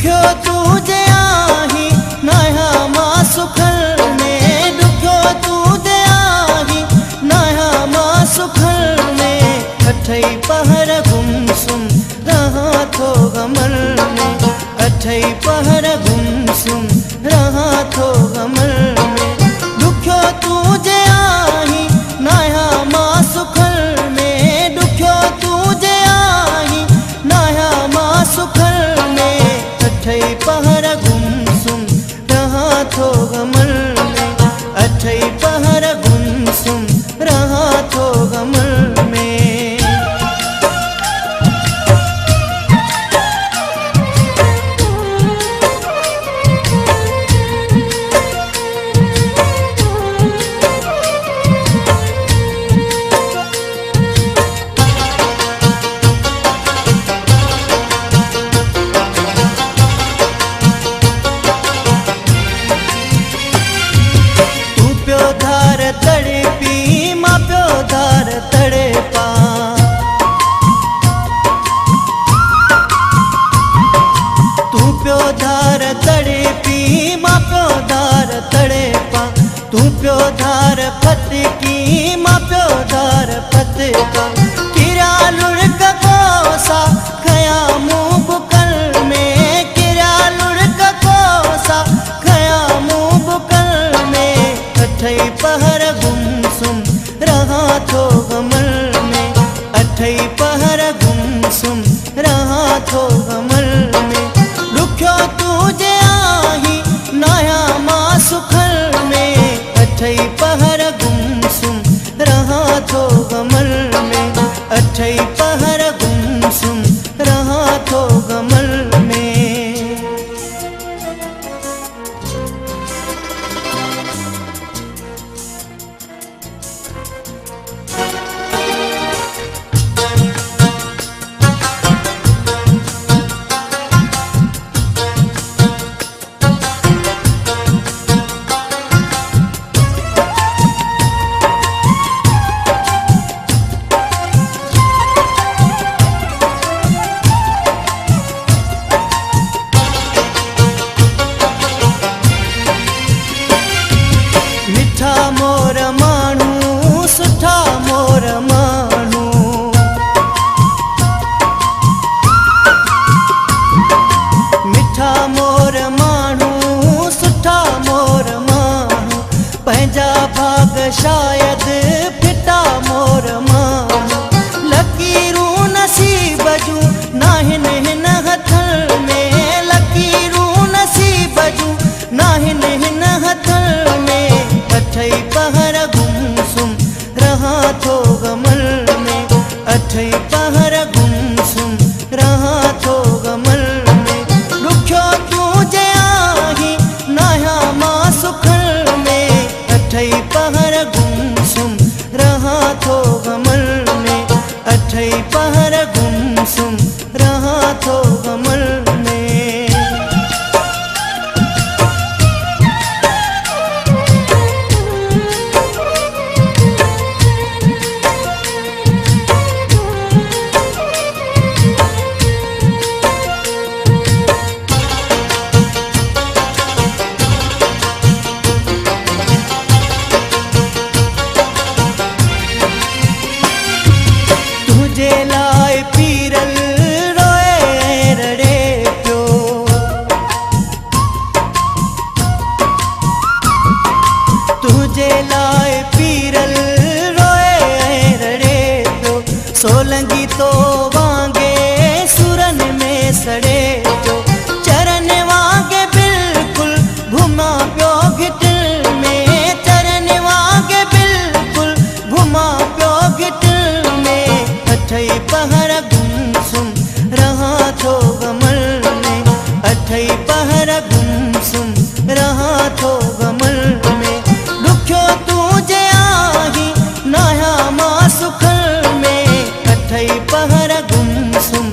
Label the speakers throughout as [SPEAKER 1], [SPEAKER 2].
[SPEAKER 1] दुख्यो तुझे आही नया मां सुखल में, दुख्यो तुझे आही नया मां सुखल में। अठई पहर गुमसुम रहा थो गमल में, अठई पहर गुमसुम रहा थो गमल में। दुख्यो तुझे आही नया मां सुखल में, दुख्यो तुझे आही नया मां सुखल में। अठई पहर गुमसुम रहा थो गमल में, अठई पहर गुमसुम रहा थो गमल में। तड़पी मां प्यो धार तड़पा, तू प्यो धार तड़पी मां प्यो धार तड़पा। तू प्यो धार फतकी मां प्यो धार फतका। किरा लुढ़क कोसा खया मुंह बुकल में, किरा लुढ़क कोसा खया मुंह बुकल में। अठई पहर गुमसुम रहा थो गमल में, अठई पहर गुमसुम रहा थो गमल में। दुख्यो तुझे आही नया मां सुखल में, अठई पहर गुमसुम रहा थो गमल में, अठई पहर गुमसुम रहा थो गमल में। मिठा मोर मानू सुठा मोर मानू, मिठा मोर मानू सुठा मोर मानू। पंहिंजा भाग शायद फिटा मोर मानू, लकीरूं नसीब जूं नाहिन हिन हथल में, लकीरूं नसीब जूं नाहिन हिन हथल में। अठई पहर गुमसुम रहा थो गमल में, अठई पहर गुमसुम रहा थो गमल में। दुख्यो तुझे आही नया मां सुखल में, अठई पहर गुमसुम रहा थो गमल में, अठई पहर गुमसुम रहा थो गमल में। तुझे लाए पीरल रोए रड़े प्यो, तुझे लाए पीरल रोए रड़े प्यो। सोलंगी तो वांगे सुरन में सड़े प्यो, चरन वांगे बिल्कुल घुमा प्यो घिटल में, चरन वांगे बिल्कुल घुमा प्यो घिटल में। अठई पहर गुमसुम रहा थो गमल में, अठई पहर गुमसुम रहा थो गमल में। दुख्यो तुझे आही नया मां सुखल में, अठई पहर गुमसुम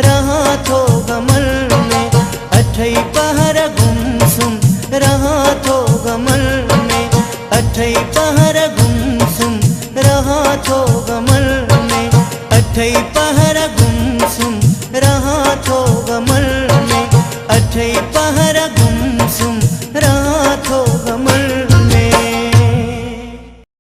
[SPEAKER 1] रहा थो गमल में, अठई पहर गुमसुम रहा थो गमल में, अठई पहर गुमसुम रहा थो गमल में, अठई पहर गुमसुम रहा थो गमल में। अठई पहर गुम